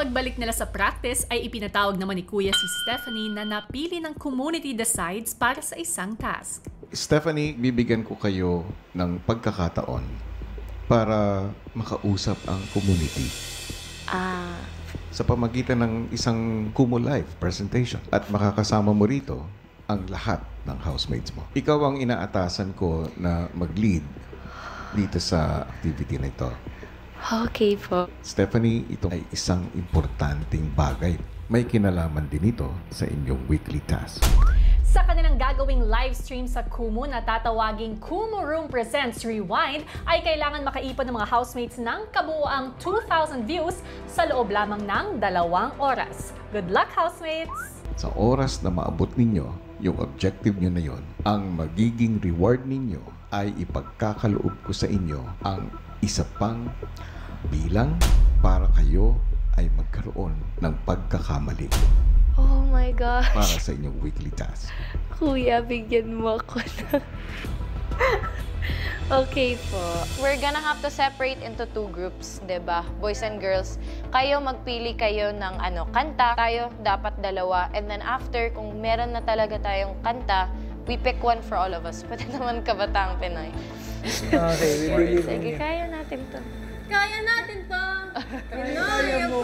pagbalik nila sa practice ay ipinatawag naman ni Kuya si Stephanie na napili ng community decides para sa isang task. Stephanie, bibigyan ko kayo ng pagkakataon para makausap ang community. Sa pamagitan ng isang Kumu Live presentation. At makakasama mo rito ang lahat ng housemates mo. Ikaw ang inaatasan ko na mag-lead dito sa activity na ito. Okay po. Stephanie, ito ay isang importanteng bagay. May kinalaman din ito sa inyong weekly task. Sa kanilang gagawing live stream sa Kumu na tatawaging Kumu Room Presents Rewind, ay kailangan makaipon ng mga housemates ng kabuuang 2,000 views sa loob lamang ng 2 oras. Good luck, housemates! Sa oras na maabot ninyo, yung objective nyo na yon, ang magiging reward ninyo ay ipagkakaloob ko sa inyo ang isa pang bilang para kayo ay magkaroon ng pagkakamali. Oh my gosh. Para sa inyong weekly task. Kuya, bigyan mo ako na. Okay po. We're gonna have to separate into 2 groups, 'di ba? Boys and girls. Kayo magpili kayo ng kanta. Tayo dapat 2. And then after, kung meron na talaga tayong kanta, we pick one for all of us. Pati naman Kabataang Pinoy. Okay, we believe in Sige, you. kaya natin to. Kaya natin to! Pinoy ako!